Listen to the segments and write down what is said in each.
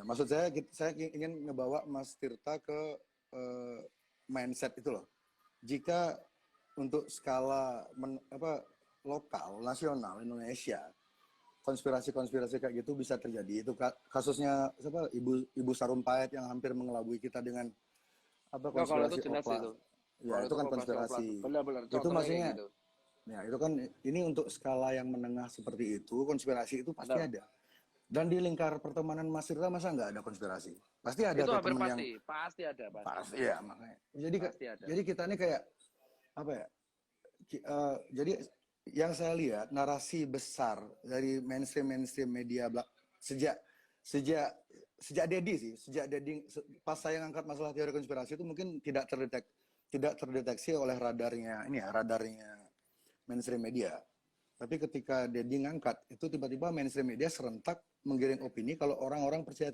maksud saya ingin ngebawa Mas Tirta ke mindset itu loh. Jika untuk skala lokal, nasional Indonesia, konspirasi-konspirasi kayak gitu bisa terjadi. Itu kasusnya siapa? Ibu Sarumpait yang hampir mengelabui kita dengan Nah, kalau itu konspirasi jelas oplas. itu. Ya, Kalau itu itu kan operasi oplas, konspirasi. benar-benar Itu contohnya kayak maksudnya, gitu. ya itu kan ini untuk skala yang menengah seperti itu, konspirasi itu pasti Benar. ada. Dan di lingkar pertemanan Mas Tirta masa nggak ada konspirasi? Pasti ada Itu tuh hampir temen yang pasti ada, pasti. pasti ya makanya. Pasti ada. Jadi kita ini kayak apa ya? Jadi yang saya lihat narasi besar dari mainstream media sejak sejak sejak Dedi pas saya ngangkat masalah teori konspirasi itu mungkin tidak terdeteksi oleh radarnya mainstream media. Tapi ketika Dedi ngangkat itu tiba-tiba mainstream media serentak menggiring opini kalau orang-orang percaya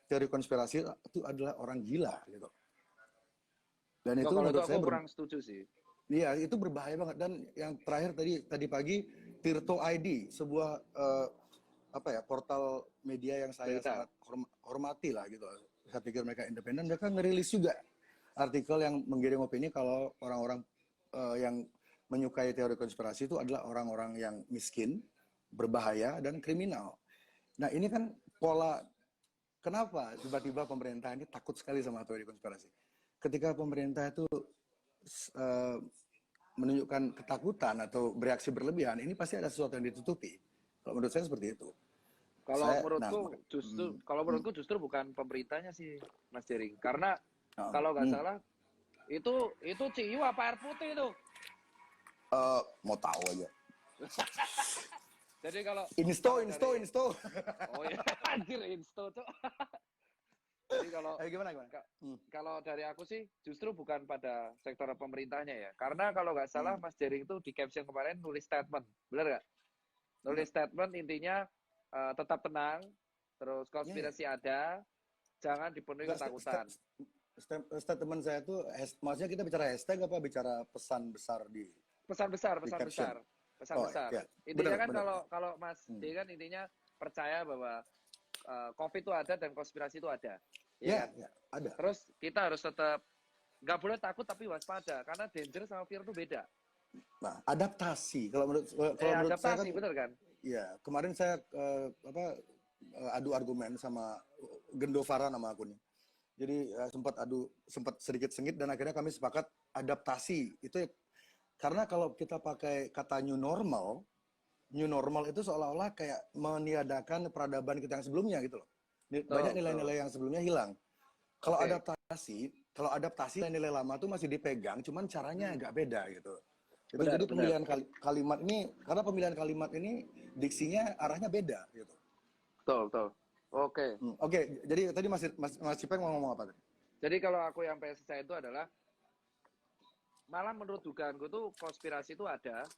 teori konspirasi itu adalah orang gila gitu. Dan Enggak, itu kalau itu menurut aku saya kurang setuju sih. iya, itu berbahaya banget. Dan yang terakhir tadi pagi Tirto ID, sebuah portal media yang saya Berita. sangat hormati lah gitu. Saya pikir mereka independen, mereka ngerilis juga artikel yang menggiring opini kalau orang-orang yang menyukai teori konspirasi itu adalah orang-orang yang miskin, berbahaya dan kriminal. Nah, ini kan pola kenapa tiba-tiba pemerintah ini takut sekali sama teori konspirasi. Ketika pemerintah itu uh, menunjukkan ketakutan atau bereaksi berlebihan, ini pasti ada sesuatu yang ditutupi. Kalau menurut saya seperti itu. Kalau menurutku justru bukan pemerintahnya sih, Mas Jering. Karena uh, kalau nggak hmm, salah itu ciu apa air putih itu. mau tahu aja. Jadi kalau Insto. oh ya anjir insto tuh. Jadi Gimana? kalau dari aku sih justru bukan pada sektor pemerintahnya ya. Karena kalau nggak salah Hmm. Mas Jering itu di caption kemarin nulis statement, bener nggak? Nulis Bener. statement intinya tetap tenang, terus Ya, ya. konspirasi ada, jangan dipenuhi Enggak, ketakutan. statement saya tuh, maksudnya kita bicara hashtag apa bicara pesan besar Pesan besar, di pesan caption? besar, pesan Oh besar. ya, Intinya benar, kan benar. kalau Ya. kalau Mas Hmm. D kan intinya percaya bahwa COVID itu ada dan konspirasi itu ada, ya Ya, kan? ya, ada. Terus kita harus tetap nggak boleh takut tapi waspada karena danger sama fear itu beda. Nah, adaptasi. Kalau menurut saya Adaptasi kan, bener kan? ya kemarin saya adu argumen sama Gendovara nama akunnya. Jadi sempat sedikit sengit dan akhirnya kami sepakat adaptasi itu karena kalau kita pakai kata new normal itu seolah-olah kayak meniadakan peradaban kita yang sebelumnya gitu loh. Banyak Tuh, tuh. nilai-nilai yang sebelumnya hilang. Kalau Oke. adaptasi nilai lama tuh masih dipegang, cuman caranya Hmm. agak beda gitu. Itu Benar, jadi benar. pemilihan kalimat ini karena pemilihan kalimat ini diksinya arahnya beda gitu. Betul, betul. Oke. Oke, jadi tadi Mas Cipeng mau ngomong apa tadi? Jadi kalau aku yang pengen saya itu adalah malah menurut dugaanku tuh konspirasi itu ada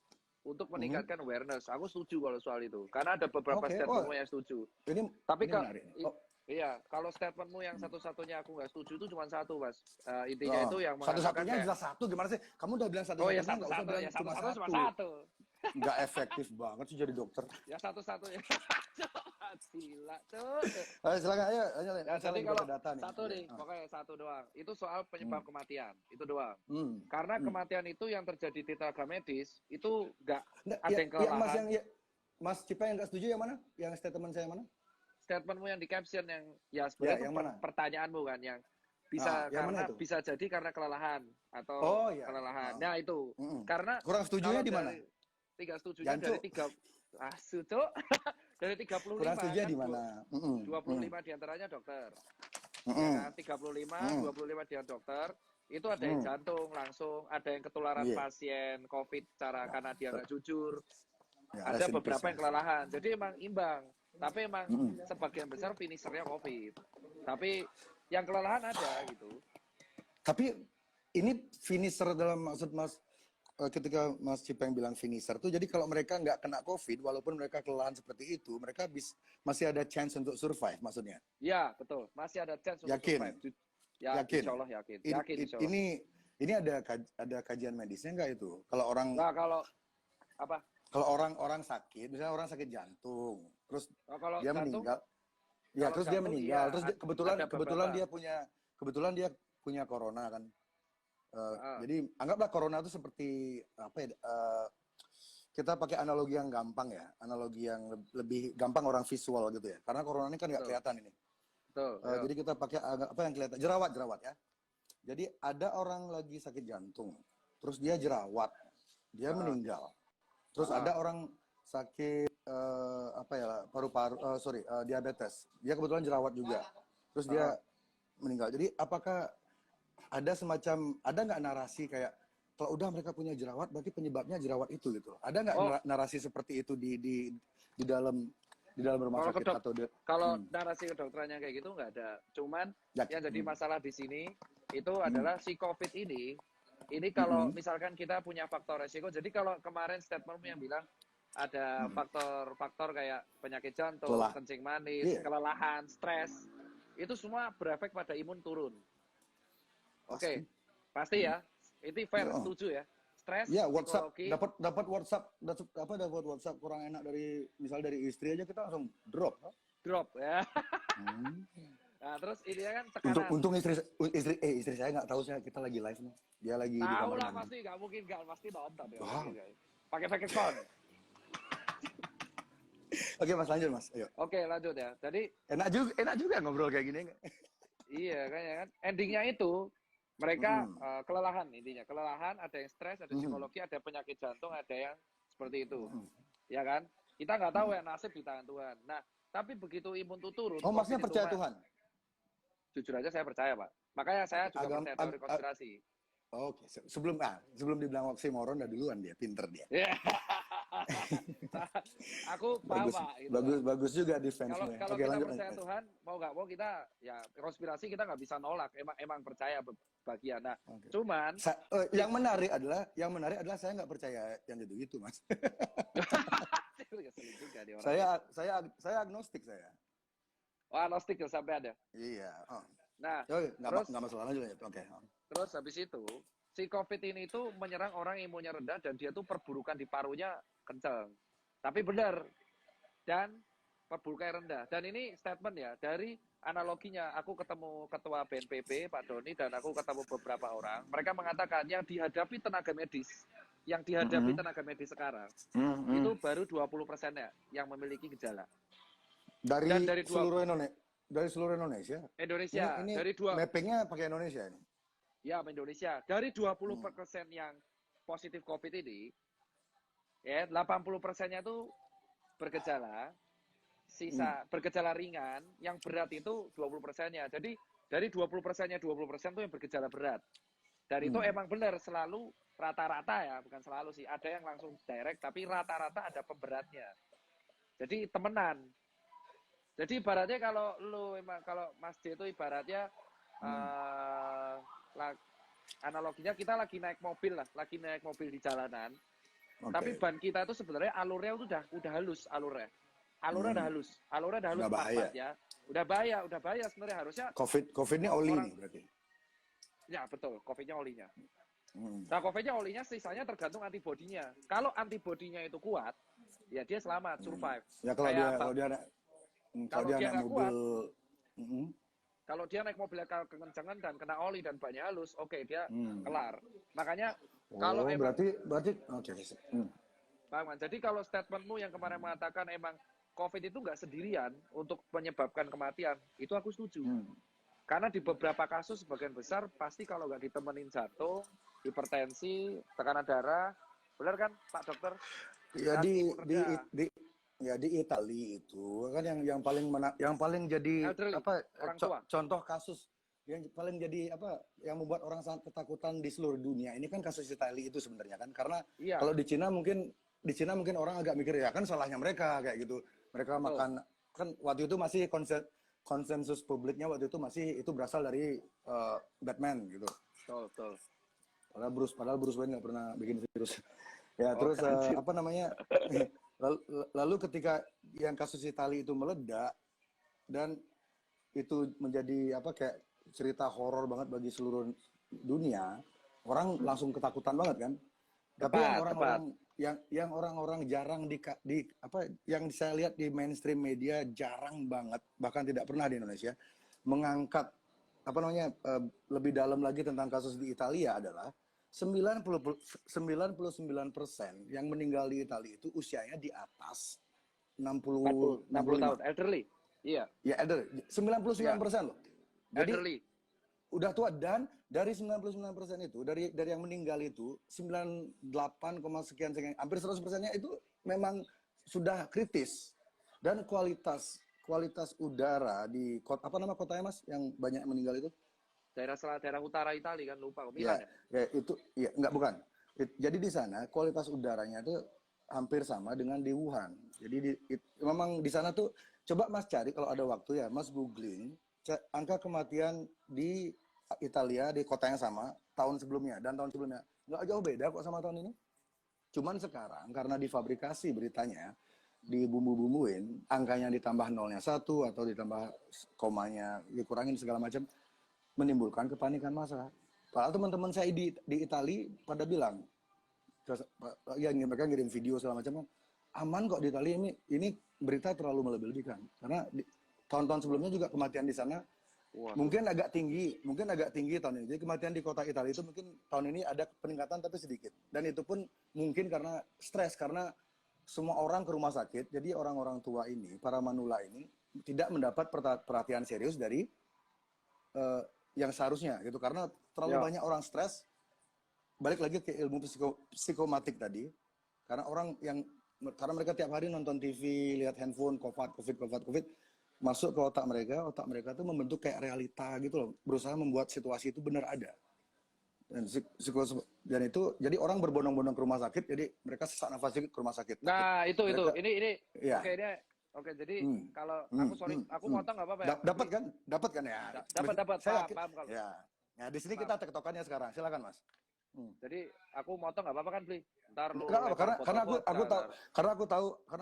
untuk Mhm. meningkatkan awareness. Aku setuju kalau soal itu. Karena ada beberapa Oke, oh statementmu yang setuju. ini Tapi ini menarik. Oh, iya, kalau statementmu yang satu-satunya aku nggak setuju itu cuma satu, Mas. Intinya oh. itu yang mengatakan Satu-satunya kayak, jelas satu gimana sih? Kamu udah bilang oh ya satu-satunya nggak usah satu-satu, bilang ya cuma satu-satu cuma satu. satu. Nggak efektif banget sih jadi dokter. Ya satu-satunya. Gila, tuh. Ayo silakan, ayo Lin. Ya, Saya jadi lagi kalau baca data nih. satu Iya. nih, pokoknya satu doang. Itu soal Hmm. penyebab kematian. Itu doang. Hmm. Karena Hmm. kematian itu yang terjadi di tenaga medis, itu nggak Nggak, ada yang yang Mas kelelahan. Mas Cipa yang nggak setuju yang mana? Yang statement saya mana? Statementmu yang di caption yang, ya Ya, sebenarnya itu yang mana? pertanyaanmu kan, yang Nah, yang mana itu? bisa jadi karena kelelahan atau Oh ya. kelelahan. Ah. Nah itu, Mm-mm. karena Kurang setujunya kalau di mana? dari tiga setujunya Jancu. dari tiga, cuk. Dari Kurang 35 setujunya kan di mana? Mm-mm. dua puluh Mm. lima diantaranya dokter. Ya Mm-mm. kan, 35, Mm. 25 dia dokter, itu ada yang Mm. jantung langsung, ada yang ketularan Iya. pasien COVID cara Ya. karena dia nggak jujur, Ya, ada rest in peace beberapa ya. yang kelelahan, jadi emang imbang, tapi emang Mm-mm. sebagian besar finishernya COVID, tapi yang kelelahan ada gitu. Tapi ini finisher dalam maksud Mas ketika Mas Cipeng bilang finisher tuh jadi kalau mereka nggak kena COVID walaupun mereka kelelahan seperti itu mereka masih ada chance untuk survive maksudnya. Ya betul, masih ada chance untuk survive. Yakin? Ya insya Yakin? Allah yakin, yakin insya Allah. Ini ada kajian medisnya nggak itu? Kalau orang Nah kalau apa? kalau orang sakit, misalnya orang sakit jantung, terus Nah, kalau dia jantung meninggal, Ya, Kalau terus dia jantung meninggal. iya Terus kebetulan ada kebetulan beberapa. dia punya corona kan. Heeh, Jadi anggaplah corona itu seperti apa ya? Kita pakai analogi yang gampang ya, analogi yang lebih gampang orang visual gitu ya. Karena corona ini kan nggak betul, kelihatan ini. betul. Yo. Jadi kita pakai apa yang kelihatan? Jerawat ya. Jadi ada orang lagi sakit jantung, terus dia jerawat, dia Heeh, meninggal. Terus heeh, ada orang sakit apa ya paru-paru, sorry diabetes, dia kebetulan jerawat juga, terus dia heeh. meninggal. Jadi apakah ada semacam ada nggak narasi kayak kalau udah mereka punya jerawat berarti penyebabnya jerawat itu gitu? Ada nggak Oh, narasi seperti itu di dalam rumah kalau sakit kedok atau kalau narasi kedokterannya kayak gitu nggak ada. Cuman ya, yang jadi masalah di sini itu hmm, adalah si COVID ini kalau hmm, misalkan kita punya faktor resiko. Jadi kalau kemarin statementmu yang bilang ada hmm, faktor-faktor kayak penyakit jantung, lelah, kencing manis, iya kelelahan, stres, itu semua berefek pada imun turun. pasti. Oke, pasti Hmm. ya. Itu fair, Ya. setuju ya. Stres, Ya, WhatsApp psikologi, dapat WhatsApp kurang enak dari misal dari istri aja kita langsung drop. drop ya. Hmm. Nah, terus ini kan Untung tekanan. untung istri saya nggak tahu kita lagi live nih. Dia lagi di Tahu kamar lah mandi. pasti, nggak mungkin nggak pasti nonton ya. Wow. Pakai fake account. Oke Mas lanjut Mas. Ayo. Oke, lanjut ya. Jadi Enak juga ngobrol kayak gini nggak? iya kan ya kan. Endingnya itu mereka Hmm. kelelahan intinya. Kelelahan, ada yang stres, ada Hmm. psikologi, ada penyakit jantung, ada yang seperti itu. Hmm. Ya kan? Kita nggak tahu ya nasib di tangan Tuhan. Nah, tapi begitu imun tuh turun, Oh Masnya COVID itu percaya Tuhan? jujur aja saya percaya, Pak. Makanya saya juga Agam, percaya ag, teori ag, konspirasi. Oke, sebelum dibilang oksimoron udah duluan dia, pinter dia. Ya. Aku paham, Bagus, Pak, gitu kan. bagus juga Kalau defense-nya. kalau Oke kita lanjut percaya lanjut. Tuhan, mau nggak mau kita ya konspirasi kita nggak bisa nolak. Emang percaya bagian. Nah, Oke. cuman Yang menarik adalah saya nggak percaya yang gitu gitu Mas. keselin juga nih orang. Saya agnostik saya. Wah, agnostik ya sampai ada. Iya. Oh. Nah, Nggak terus masalah lanjut ya. Oke. terus habis itu si COVID ini tuh menyerang orang imunnya rendah dan dia tuh perburukan di parunya kencang. Tapi benar. Dan perburukan rendah. Dan ini statement ya dari analoginya. Aku ketemu ketua BNPB Pak Doni dan aku ketemu beberapa orang. Mereka mengatakan yang dihadapi tenaga medis sekarang itu baru 20%-nya yang memiliki gejala. Dan Dari dari seluruh Indonesia. Dari seluruh Indonesia. Indonesia, Ini dari mappingnya pakai Indonesia ini. ya Indonesia, dari 20% yang positif COVID ini, ya 80%-nya itu bergejala, sisa bergejala ringan, yang berat itu 20%-nya. Jadi dari 20%-nya 20% itu yang bergejala berat. Dan itu emang benar selalu rata-rata ya, bukan selalu sih. Ada yang langsung direct, tapi rata-rata ada pemberatnya. Jadi temenan. Jadi ibaratnya kalau Mas J itu ibaratnya analoginya kita lagi naik mobil di jalanan. Oke. Tapi ban kita itu sebenarnya alurnya itu udah halus alurnya. Alurnya udah halus Udah bahaya. pas ya. Udah bahaya sebenarnya harusnya. COVID ini oli nih berarti. Ya betul, COVID-nya olinya. Nah, COVID-nya olinya sisanya tergantung antibodinya. Kalau antibodinya itu kuat, ya dia selamat, survive. Ya kalau dia naik nggak mobil, kuat, kalau dia naik mobil kekencangan dan kena oli dan banyak halus, oke, dia kelar. Makanya kalau emang berarti oke. Bang Man, jadi kalau statementmu yang kemarin mengatakan emang COVID itu nggak sendirian untuk menyebabkan kematian, itu aku setuju. Karena di beberapa kasus sebagian besar pasti kalau nggak ditemenin jantung, hipertensi, tekanan darah, benar kan Pak Dokter? Ya Dan imun rendah. di Italia itu kan yang paling jadi Elderly, apa orang tua. contoh kasus yang paling jadi apa yang membuat orang sangat ketakutan di seluruh dunia ini kan kasus Italia itu sebenarnya kan karena Iya. kalau di Cina mungkin orang agak mikir ya kan salahnya mereka kayak gitu mereka makan kan waktu itu masih konsensus publiknya waktu itu masih itu berasal dari Batman gitu. Betul. Padahal Bruce Wayne nggak pernah bikin virus. Ya terus Anjir. apa namanya? Lalu ketika yang kasus Itali itu meledak dan itu menjadi apa kayak cerita horor banget bagi seluruh dunia, orang langsung ketakutan banget kan. Tapi yang yang orang-orang jarang di apa yang saya lihat di mainstream media jarang banget, bahkan tidak pernah di Indonesia mengangkat apa namanya lebih dalam lagi tentang kasus di Italia adalah 99% yang meninggal di Italia itu usianya di atas 60 60 tahun 65. elderly. Iya, Ya, elder. iya. 99% loh. Jadi Elderly. udah tua, dan dari 99% itu dari yang meninggal itu 98, sekian sekian hampir 100%-nya itu memang sudah kritis. Dan kualitas udara di kota, apa nama kotanya Mas yang banyak meninggal itu? Daerah utara Italia kan, lupa kok, Ya, Milan ya? ya itu ya enggak, bukan. Jadi di sana kualitas udaranya itu hampir sama dengan di Wuhan. Jadi memang di sana tuh, coba Mas cari kalau ada waktu ya, Mas googling angka kematian di Italia di kota yang sama tahun sebelumnya dan tahun sebelumnya. Nggak jauh beda kok sama tahun ini. Cuman sekarang karena difabrikasi beritanya, dibumbu-bumbuin, angkanya ditambah nolnya satu atau ditambah komanya dikurangin segala macam, menimbulkan kepanikan massa. Padahal teman-teman saya di Itali pada bilang, ya mereka ngirim video segala macam, aman kok di Italia, ini berita terlalu melebih-lebihkan. Karena tahun-tahun sebelumnya juga kematian di sana mungkin agak tinggi tahun ini. Jadi kematian di kota Italia itu mungkin tahun ini ada peningkatan tapi sedikit. Dan itu pun mungkin karena stres, karena semua orang ke rumah sakit. Jadi orang-orang tua ini, para manula ini tidak mendapat perhatian serius dari yang seharusnya gitu, karena terlalu banyak orang stres. Balik lagi ke ilmu psikomatik tadi, karena mereka tiap hari nonton TV, lihat handphone, COVID, masuk ke otak mereka tuh membentuk kayak realita gitu loh, berusaha membuat situasi itu benar ada. Dan itu jadi orang berbondong-bondong ke rumah sakit, jadi mereka sesak nafas ke rumah sakit. Nah, itu mereka, ini ya. oke, jadi kalau aku motong nggak apa-apa ya? Dapat kan ya? Dapat, paham kalau. Ya. Nah, di sini kita tektokannya sekarang. Silakan, Mas. Jadi aku motong nggak apa-apa kan, Bli? Ntar lu karena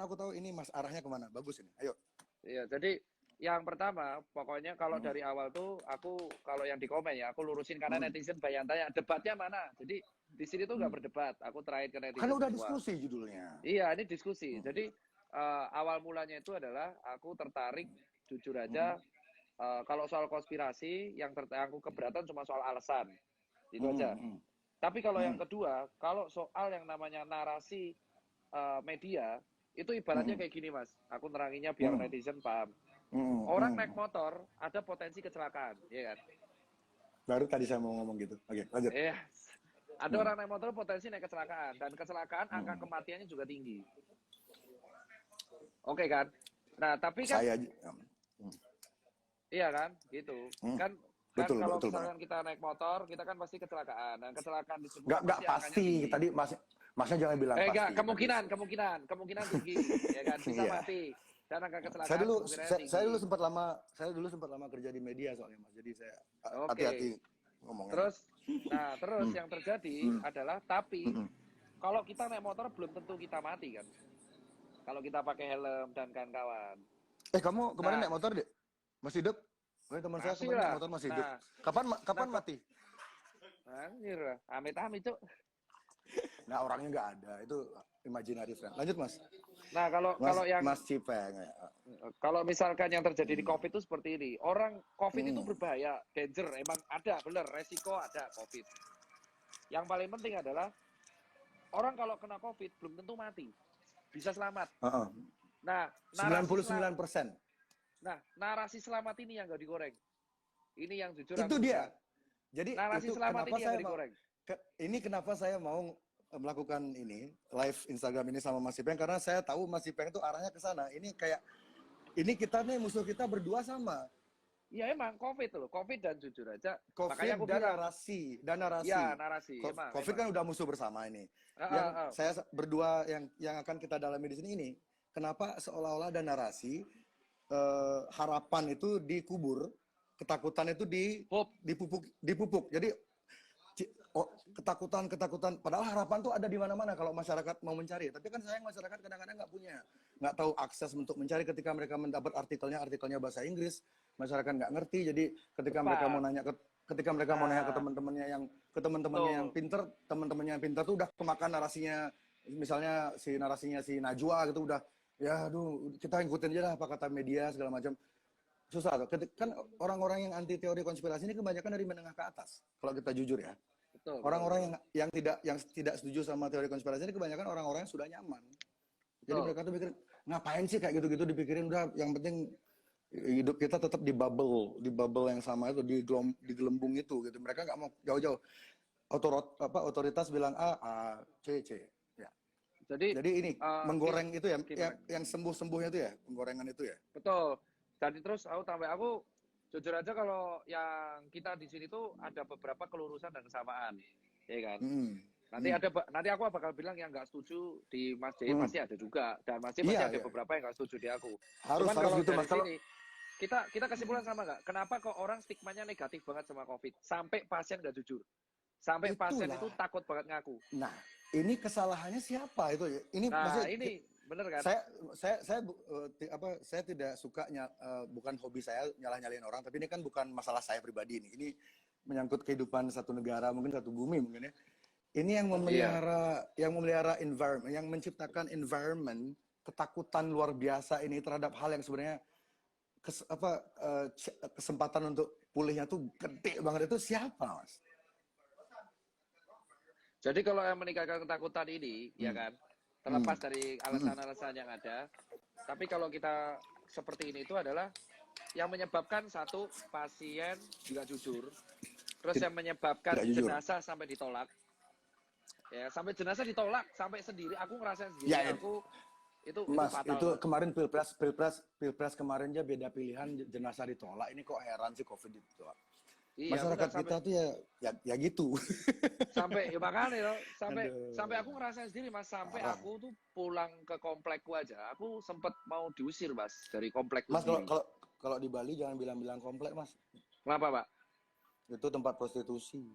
aku tahu ini Mas arahnya kemana. Bagus ini. Ayo. Iya, jadi yang pertama pokoknya kalau dari awal tuh aku kalau yang di komen ya aku lurusin karena netizen banyak tanya debatnya mana. Jadi di sini tuh nggak berdebat. Aku terakhir ke netizen. Kan udah semua. Diskusi judulnya. Iya, ini diskusi. Jadi awal mulanya itu adalah aku tertarik jujur aja kalau soal konspirasi yang aku keberatan cuma soal alasan. Itu aja. Tapi kalau yang kedua, kalau soal yang namanya narasi media, itu ibaratnya kayak gini, Mas. Aku neranginya biar netizen paham. Orang naik motor, ada potensi kecelakaan, ya kan? Baru tadi saya mau ngomong gitu. Oke, lanjut. Ada orang naik motor potensi naik kecelakaan. Dan kecelakaan angka kematiannya juga tinggi. Oke kan? Nah, tapi kan... Iya kan? Gitu. Kan betul, kalau betul misalkan kita naik motor, kita kan pasti kecelakaan. Dan kecelakaan di semua nggak pasti. Tadi masnya jangan bilang pasti. Kemungkinan tinggi, ya kan? Bisa mati. Dan angka kecelakaan saya dulu sempat lama kerja di media soalnya, Mas. Jadi saya hati-hati ngomongnya. Terus yang terjadi adalah tapi kalau kita naik motor belum tentu kita mati kan. Kalau kita pakai helm dan kawan-kawan. Kamu kemarin naik motor, Dek? Masih hidup? Teman saya kemarin naik motor masih hidup. Kapan mati? Anjir, amit-amit, Cuk. Nah, orangnya nggak ada. Itu imaginary friend. Lanjut, Mas. Nah, kalau yang Mas Cipeng. Kalau misalkan yang terjadi di COVID itu seperti ini. Orang COVID itu berbahaya, danger. Emang ada, bener. Resiko ada COVID. Yang paling penting adalah orang kalau kena COVID belum tentu mati. Bisa selamat. Nah, 99%. Nah, narasi selamat ini yang nggak digoreng. Ini yang jujur. Itu dia. Jadi narasi selamat ini yang digoreng. Ini kenapa saya mau melakukan ini live Instagram ini sama Mas Ipeng, karena saya tahu Mas Ipeng itu arahnya ke sana. Ini kayak kita nih musuh kita berdua sama. Iya emang COVID loh, COVID dan jujur aja. COVID aku dan narasi. Iya narasi. COVID kan udah musuh bersama ini. Yang saya berdua yang akan kita dalami di sini ini, kenapa seolah-olah ada narasi harapan itu dikubur, ketakutan itu dipupuk. Jadi ketakutan, padahal harapan tuh ada di mana-mana kalau masyarakat mau mencari. Tapi kan sayang masyarakat kadang-kadang nggak tahu akses untuk mencari. Ketika mereka mendapat artikelnya bahasa Inggris, masyarakat nggak ngerti. Jadi ketika mereka mau nanya ke teman-temannya yang pinter, teman-temannya yang pinter tuh udah kemakan narasinya misalnya si narasinya si Najwa gitu udah, ya aduh kita ikutin aja lah apa kata media segala macam. Susah tuh. Kan orang-orang yang anti teori konspirasi ini kebanyakan dari menengah ke atas. Kalau kita jujur ya. Betul, betul, Orang-orang betul. yang tidak setuju sama teori konspirasi ini kebanyakan orang-orang yang sudah nyaman. Jadi Betul. mereka tuh mikir, ngapain sih kayak gitu-gitu dipikirin, udah yang penting hidup kita tetap di bubble yang sama itu, di gelembung itu gitu. Mereka nggak mau jauh-jauh. Otoritas bilang A, A, C, C. Ya. Jadi Jadi ini gini, menggoreng itu ya, gimana? yang sembuh-sembuhnya itu ya, penggorengan itu ya. Betul. Jadi terus aku jujur aja kalau yang kita di sini tuh ada beberapa kelurusan dan kesamaan, ya kan? Hmm. Nanti aku bakal bilang yang nggak setuju di Mas J Hmm. pasti ada juga, dan Mas J pasti Iya, ada iya. beberapa yang nggak setuju di aku. Harus Cuman harus kalau gitu dari Mas. Kalau sini kita kesimpulan sama nggak? Kenapa kok orang stigmanya negatif banget sama COVID sampai pasien nggak jujur, sampai pasien itu itulah. takut banget ngaku. Nah, ini kesalahannya siapa itu ya? Ini Nah maksudnya ini bener kan? saya tidak suka bukan hobi saya nyalah-nyalain orang, tapi ini kan bukan masalah saya pribadi ini. Ini menyangkut kehidupan satu negara, mungkin satu bumi mungkin ya. Ini Iya. yang memelihara environment, yang menciptakan environment ketakutan luar biasa ini terhadap hal yang sebenarnya kesempatan untuk pulihnya tuh gede banget, itu siapa, Mas? Jadi kalau yang meningkatkan ketakutan ini, ya Hmm. kan, Hmm. terlepas dari Hmm. alasan-alasan yang ada, tapi kalau kita seperti ini itu adalah yang menyebabkan satu pasien juga jujur, terus yang menyebabkan Tidak jujur. jenazah sampai ditolak, ya sampai jenazah ditolak, sampai sendiri, aku ngerasain sendiri, Ya, aku itu Mas, fatal itu banget. kemarin pilpres kemarin aja beda pilihan, jenazah ditolak. Ini kok heran sih COVID ditolak. Iya benar, Masyarakat kita tuh ya gitu. sampai ya makanya loh, sampai Aduh, aku ngerasain sendiri Mas, sampai parah. aku tuh pulang ke komplekku aja, aku sempet mau diusir Mas dari komplekku Mas, kalau sendiri. kalau kalau di Bali jangan bilang-bilang komplek, Mas. Kenapa Pak? Itu tempat prostitusi.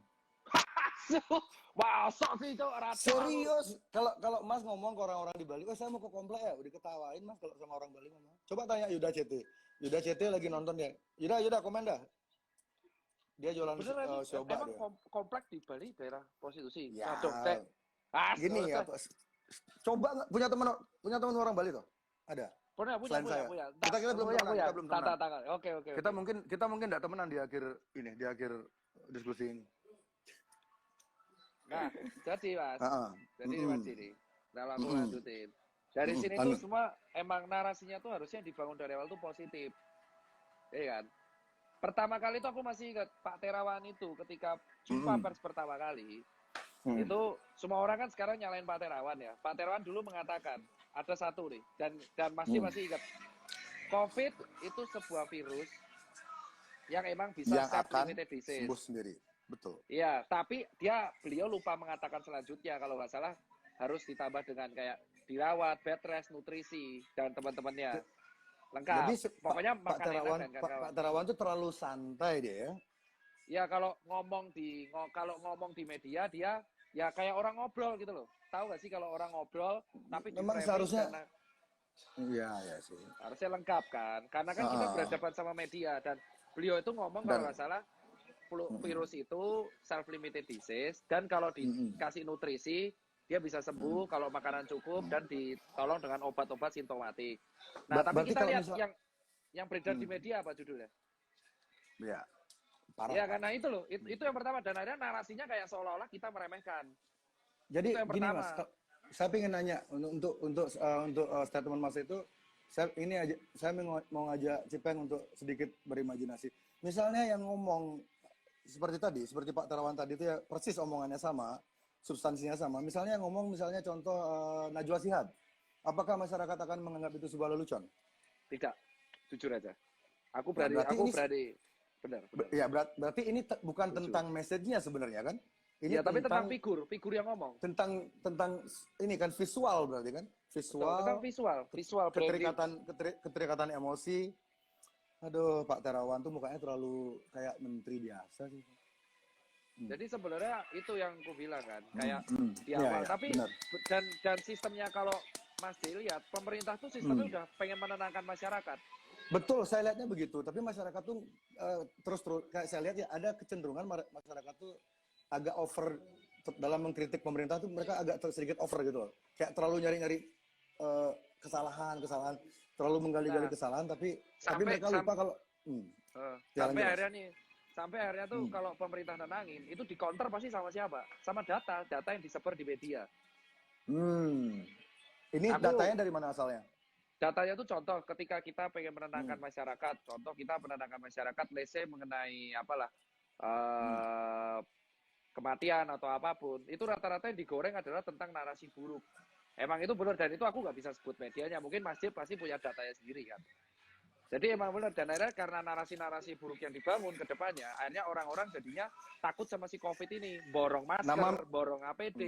Wah, sok sih itu rata aku. Serius, kalau kalau Mas ngomong ke orang-orang di Bali, saya mau ke komplek ya, udah ketawain Mas kalau sama orang Bali ngomong. Coba tanya Yuda CT. Yuda CT lagi nonton ya. Yuda komen dah. Dia jualan Bener ini sioba emang dia. komplek di Bali daerah prostitusi. Ya, Waduh, dek. gini Astaga. apa? Coba nggak punya teman orang Bali tuh? Ada. Punya, Selain saya. punya. Kita belum temenan, Punya. kita belum temenan. Tata. Oke. Kita mungkin nggak temenan di akhir diskusi ini. Nah, jadi Mas. Heeh. Jadi Mas ini. Nah, aku Mm-mm. lanjutin. Dari sini tuh semua emang narasinya tuh harusnya dibangun dari awal tuh positif. Iya kan? Pertama kali tuh aku masih ingat Pak Terawan itu ketika jumpa pers pertama kali. Itu semua orang kan sekarang nyalain Pak Terawan ya. Pak Terawan dulu mengatakan ada satu nih, dan masih ingat, COVID itu sebuah virus yang emang bisa yang self akan limited disease. sembuh sendiri. Betul. Iya, tapi beliau lupa mengatakan selanjutnya kalau nggak salah harus ditambah dengan kayak dirawat, bed rest, nutrisi dan teman-temannya lengkap. Jadi Pokoknya Pak makan enak dan Pak kawan-kawan. Terawan tuh terlalu santai dia ya. Ya kalau ngomong di media dia ya kayak orang ngobrol gitu loh. Tahu nggak sih kalau orang ngobrol tapi di Memang framing seharusnya karena iya ya sih. harusnya lengkap kan? Karena kan kita berhadapan sama media dan beliau itu ngomong kalau nggak salah virus itu self limited disease dan kalau dikasih nutrisi dia bisa sembuh kalau makanan cukup dan ditolong dengan obat-obat simptomatik. Nah, tapi Berarti kita kalau lihat misal yang beredar di media apa judulnya? ya parah. Ya karena itu loh, itu yang pertama dan akhirnya narasinya kayak seolah-olah kita meremehkan. Jadi Itu yang gini pertama. Mas, saya ingin nanya untuk statement Mas itu, saya mau ngajak Cipeng untuk sedikit berimajinasi. Misalnya yang ngomong seperti tadi, seperti Pak Terawan tadi itu ya persis omongannya sama, substansinya sama. Misalnya yang ngomong contoh Najwa Shihab, apakah masyarakat akan menganggap itu sebuah lelucon? Tidak, jujur aja. Aku Nah, berani, benar. ya berarti ini bukan tentang message-nya sebenarnya kan? Ini Ya, tapi tentang figur yang ngomong. tentang ini kan visual berarti kan? Betul, tentang visual branding. Keterikatan emosi. Aduh, Pak Terawan tuh mukanya terlalu kayak menteri biasa sih. Jadi sebenarnya itu yang aku bilang kan, kayak di Iya, awal. iya, Tapi benar. dan sistemnya kalau Mas dilihat, pemerintah tuh sistemnya udah pengen menenangkan masyarakat. Betul, saya lihatnya begitu. Tapi masyarakat tuh terus kayak saya lihat ya ada kecenderungan masyarakat tuh agak over dalam mengkritik pemerintah tuh mereka agak sedikit over gitu loh. Kayak terlalu nyari-nyari kesalahan, terlalu menggali-gali Nah, kesalahan, tapi sampai mereka lupa kalau ya sampai lanjut Mas. akhirnya nih, sampai akhirnya tuh Hmm. kalau pemerintah nenangin, itu di counter pasti sama siapa? Sama data yang disebar di media. Hmm. Ini Aku datanya dari mana asalnya? datanya tuh contoh ketika kita pengen Hmm. menenangkan masyarakat, contoh kita menenangkan masyarakat, let's say mengenai apalah Hmm. eh kematian atau apapun, itu rata-rata yang digoreng adalah tentang narasi buruk. Emang itu benar dan itu aku nggak bisa sebut medianya. Mungkin Mas Jip pasti punya datanya sendiri kan. Jadi emang benar dan akhirnya karena narasi-narasi buruk yang dibangun ke depannya, akhirnya orang-orang jadinya takut sama si COVID ini, borong Nama masker, borong hmm. APD.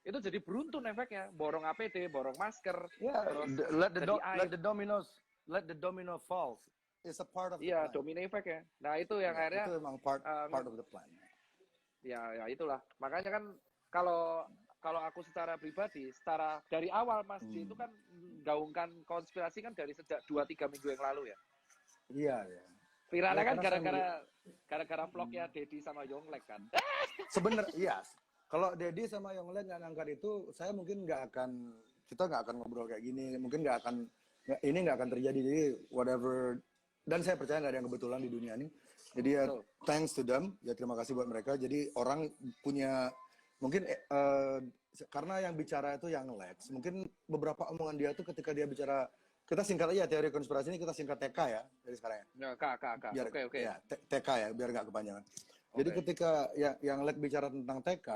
Itu jadi beruntun efeknya, borong APD, borong masker, Yeah, terus jadi let aib. the domino falls. It's a part of the Iya, plan. domino effect ya. Nah, itu yang Ya, itu akhirnya memang part of the plan. ya itulah. Makanya kan kalau kalau aku secara pribadi, secara dari awal Mas J itu Hmm. kan gaungkan konspirasi kan dari sejak 2-3 minggu yang lalu ya. Iya, ya. Ya Viralnya kan karena saya gara-gara vlognya Dedi sama Yonglek kan. sebenarnya iya. Kalau Dedi sama Yonglek nggak ngangkat itu, saya mungkin kita nggak akan ngobrol kayak gini. Mungkin ini nggak akan terjadi. Jadi whatever. Dan saya percaya nggak ada yang kebetulan di dunia ini. Jadi ya Betul. thanks to them. Ya terima kasih buat mereka. Jadi orang punya mungkin karena yang bicara itu yang Lex. Mungkin beberapa omongan dia tuh ketika dia bicara, kita singkat aja teori konspirasi ini, kita singkat TK ya dari sekarang ya. Ya, Kak. Biar Oke. ya TK ya, biar nggak kepanjangan. Jadi Oke. ketika yang Lek bicara tentang TK,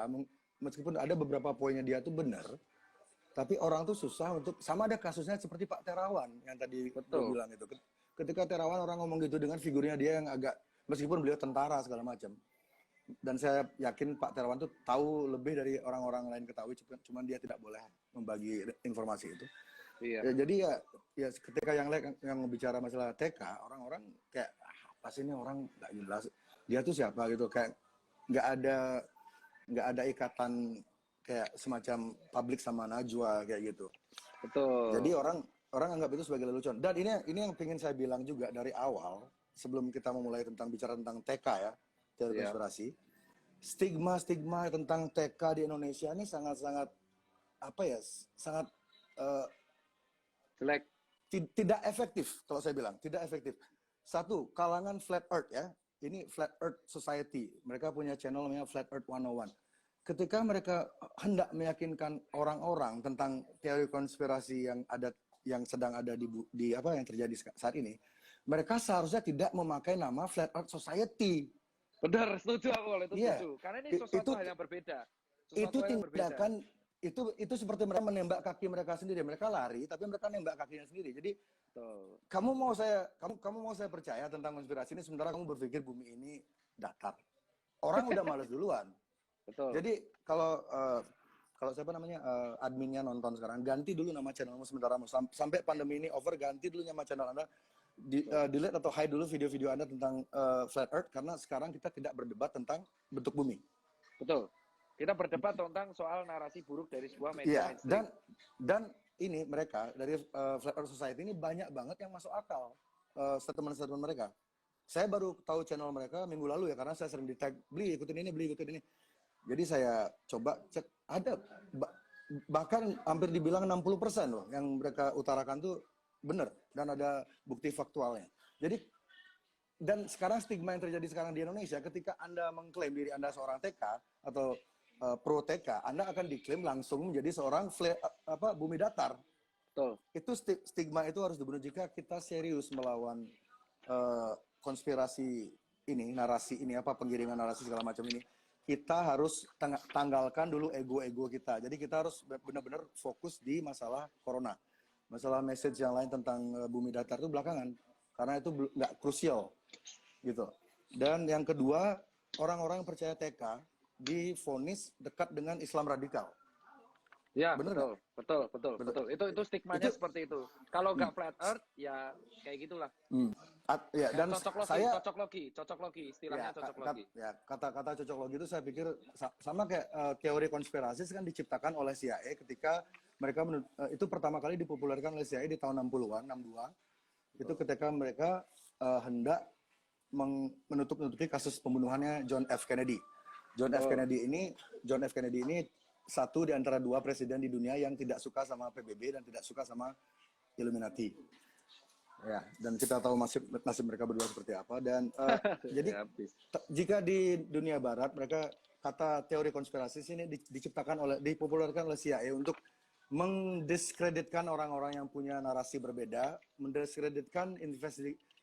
meskipun ada beberapa poinnya dia tuh benar, tapi orang tuh susah untuk, sama ada kasusnya seperti Pak Terawan yang tadi gue Betul. bilang itu. Ketika Terawan orang ngomong gitu dengan figurnya dia yang agak, meskipun beliau tentara segala macam, dan saya yakin Pak Terawan tuh tahu lebih dari orang-orang lain ketahui, cuman dia tidak boleh membagi informasi itu. Iya. Ya, jadi ya ketika yang bicara masalah TK, orang-orang kayak apa sih ini orang nggak jelas, dia tuh siapa gitu, kayak nggak ada ikatan kayak semacam publik sama Najwa kayak gitu. Jadi Betul. orang anggap itu sebagai lelucon. Dan ini yang ingin saya bilang juga dari awal, sebelum kita memulai bicara tentang TK ya, teori Iya. konspirasi, stigma tentang TK di Indonesia ini sangat-sangat apa ya, sangat Jelek. tidak efektif. Kalau saya bilang tidak efektif. Satu, kalangan Flat Earth ya, ini Flat Earth Society, mereka punya channel namanya Flat Earth 101. Ketika mereka hendak meyakinkan orang-orang tentang teori konspirasi yang sedang ada di apa yang terjadi saat ini, mereka seharusnya tidak memakai nama Flat Earth Society. Benar, setuju aku kalau itu Iya, setuju. Karena ini yeah. sesuatu hal yang berbeda. Itu Sesuatu hal yang berbeda. tindakan itu seperti mereka menembak kaki mereka sendiri. Mereka lari, tapi mereka nembak kakinya sendiri. Jadi Betul. kamu mau saya percaya tentang konspirasi ini sementara kamu berpikir bumi ini datar. Orang udah males duluan. Betul. Jadi kalau siapa namanya adminnya nonton sekarang, ganti dulu nama channelmu sementara sampai pandemi ini over, ganti dulu nama channel Anda, delete atau hide dulu video-video Anda tentang flat earth, karena sekarang kita tidak berdebat tentang bentuk bumi. Betul. Kita berdebat tentang soal narasi buruk dari sebuah Iya, media mainstream. dan ini mereka dari Flat Earth Society ini banyak banget yang masuk akal statement-statement mereka. Saya baru tahu channel mereka minggu lalu ya, karena saya sering di tag, beli ikutin ini. Jadi saya coba cek, ada bahkan hampir dibilang 60% loh yang mereka utarakan tuh benar dan ada bukti faktualnya. Jadi dan sekarang stigma yang terjadi sekarang di Indonesia, ketika Anda mengklaim diri Anda seorang TK atau pro TK, Anda akan diklaim langsung menjadi seorang bumi datar. Betul. Itu stigma itu harus dibunuh jika kita serius melawan konspirasi ini, narasi ini, penggiringan narasi segala macam ini. Kita harus tanggalkan dulu ego-ego kita. Jadi kita harus benar-benar fokus di masalah corona. Masalah message yang lain tentang bumi datar itu belakangan. Karena itu nggak krusial gitu. Dan yang kedua, orang-orang yang percaya TK divonis dekat dengan Islam radikal. Ya, bener betul. Itu stigmanya seperti itu. Kalau nggak flat earth, ya kayak gitulah. Ya, dan cocok logi, istilahnya cocok logi. Ya, kata-kata cocok logi itu saya pikir sama kayak teori konspirasi kan diciptakan oleh CIA ketika mereka itu pertama kali dipopulerkan oleh CIA di tahun 60-an, 62. Itu ketika mereka hendak menutupi kasus pembunuhannya John F. Kennedy. Betul. John F Kennedy ini satu di antara dua presiden di dunia yang tidak suka sama PBB dan tidak suka sama Illuminati. Ya, dan kita tahu nasib mereka berdua seperti apa. Dan jadi Ya, habis. jika di dunia Barat mereka kata teori konspirasi ini dipopulerkan oleh CIA untuk mendiskreditkan orang-orang yang punya narasi berbeda, mendiskreditkan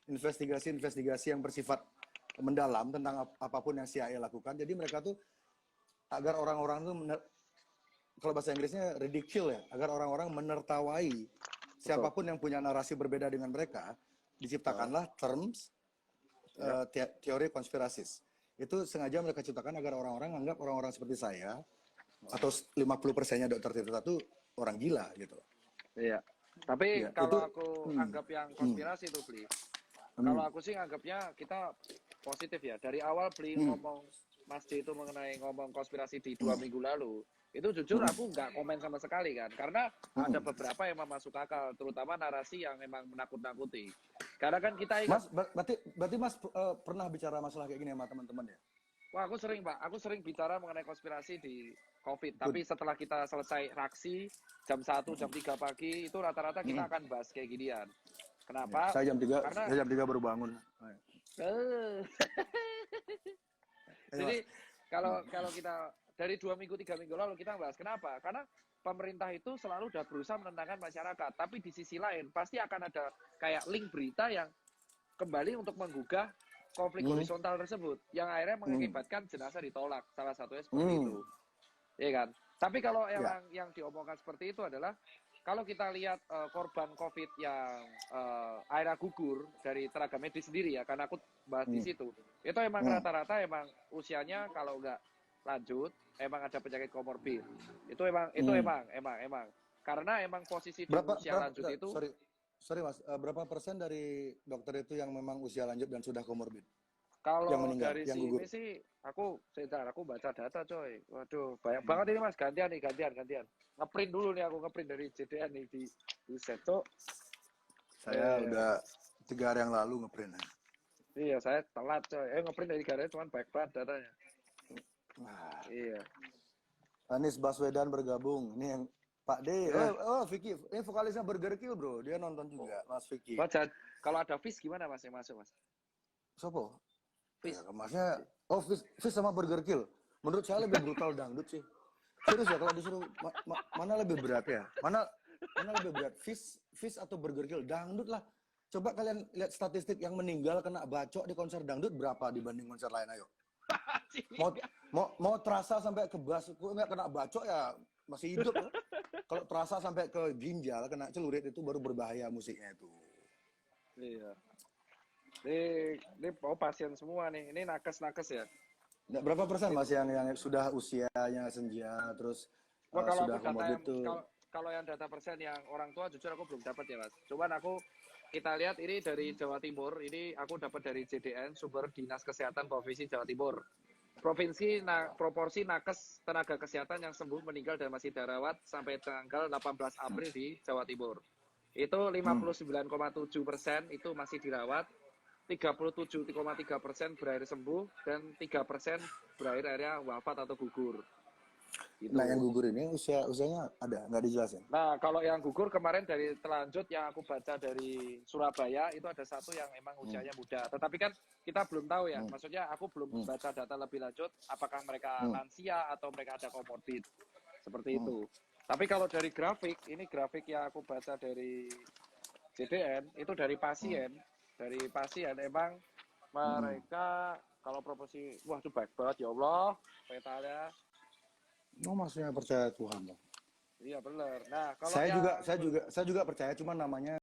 investigasi-investigasi yang bersifat mendalam tentang apapun yang CIA lakukan. Jadi mereka tuh agar orang-orang tuh kalau bahasa Inggrisnya ridicule ya, agar orang-orang menertawai siapapun yang punya narasi berbeda dengan mereka, diciptakanlah terms teori konspirasis. Itu sengaja mereka ciptakan agar orang-orang anggap orang-orang seperti saya atau 50%-nya Dr. Tirta itu orang gila gitu. Iya. Tapi Ya, kalau itu aku anggap yang konspirasi itu, Bli. Kalau aku sih anggapnya kita positif ya. Dari awal Bli ngomong Mas J itu mengenai ngomong konspirasi di 2 minggu lalu, itu jujur aku nggak komen sama sekali kan. Karena ada beberapa yang masuk akal, terutama narasi yang memang menakut-nakuti. Karena kan kita ingat, Mas, berarti Mas pernah bicara masalah kayak gini sama teman-teman ya? wah aku sering Pak, aku sering bicara mengenai konspirasi di COVID. Tapi setelah kita selesai raksi, jam 1, jam 3 pagi, itu rata-rata kita akan bahas kayak ginian. Kenapa? Ya, Karena saya jam 3 baru bangun. jadi kalau kita dari 2 minggu 3 minggu lalu kita bahas kenapa? Karena pemerintah itu selalu udah berusaha menenangkan masyarakat, tapi di sisi lain pasti akan ada kayak link berita yang kembali untuk menggugah konflik horizontal tersebut yang akhirnya mengakibatkan jenazah ditolak, salah satunya seperti itu, ya kan? Tapi kalau yang diomongkan seperti itu adalah kalau kita lihat korban COVID yang akhirnya gugur dari tenaga medis sendiri ya, karena aku bahas di situ, itu emang rata-rata emang usianya kalau nggak lanjut, emang ada penyakit komorbid. Itu emang. Karena emang posisi di usia lanjut itu, sorry Mas, berapa persen dari dokter itu yang memang usia lanjut dan sudah komorbid? Yang kalau meninggal, dari yang sini gugur? sih, aku baca data coy. Waduh, banyak banget ini Mas, gantian. Ngeprint dulu nih, aku ngeprint dari JDN nih di Seto. Saya udah 3 hari yang lalu ngeprint. Iya, saya telat coy. Ngeprint dari 3 hari cuman baik banget datanya. Wah. Iya. Anies Baswedan bergabung. Ini yang Pak D. Vicky. Ini vokalisnya Burger Kill, bro. Dia nonton juga, Mas Vicky. Kalau ada Fish gimana Mas yang masuk, Mas? Sopo? Fish. Ya, Masnya, Fish sama Burger Kill. Menurut saya lebih brutal dangdut sih. Serius ya, kalau disuruh mana lebih berat ya? Mana lebih berat? Fish atau Burger Kill? Dangdut lah. Coba kalian lihat statistik yang meninggal kena bacok di konser dangdut berapa dibanding konser lain, ayo. Mau terasa sampai ke nggak kena bacok ya masih hidup. Kalau terasa sampai ke ginjal kena celurit itu baru berbahaya musiknya itu. Iya. Ini pasien semua nih. Ini nakes ya. Nah, berapa persen Mas yang sudah usianya senja terus kalau sudah aku data komorbid itu? kalau yang data persen yang orang tua jujur aku belum dapat ya Mas. Cuman kita lihat ini dari Jawa Timur. Ini aku dapat dari JDN, sumber Dinas Kesehatan Provinsi Jawa Timur. Proporsi nakes tenaga kesehatan yang sembuh meninggal dan masih dirawat sampai tanggal 18 April di Jawa Timur. Itu 59,7% itu masih dirawat, 37,3% berakhir sembuh, dan 3% berakhir akhirnya wafat atau gugur. Gitu. Nah, yang gugur ini usianya ada, nggak dijelasin? Nah, kalau yang gugur kemarin dari telanjut yang aku baca dari Surabaya, itu ada satu yang emang usianya muda. Tetapi kan kita belum tahu ya, maksudnya aku belum baca data lebih lanjut, apakah mereka lansia atau mereka ada komorbid. Seperti itu. Tapi kalau dari grafik, ini grafik yang aku baca dari JDN, itu dari pasien. Dari pasien emang mereka, kalau proporsi, wah itu baik banget ya Allah, petanya. Maksudnya percaya Tuhan loh. Iya benar. Nah, kalau saya juga percaya, cuma namanya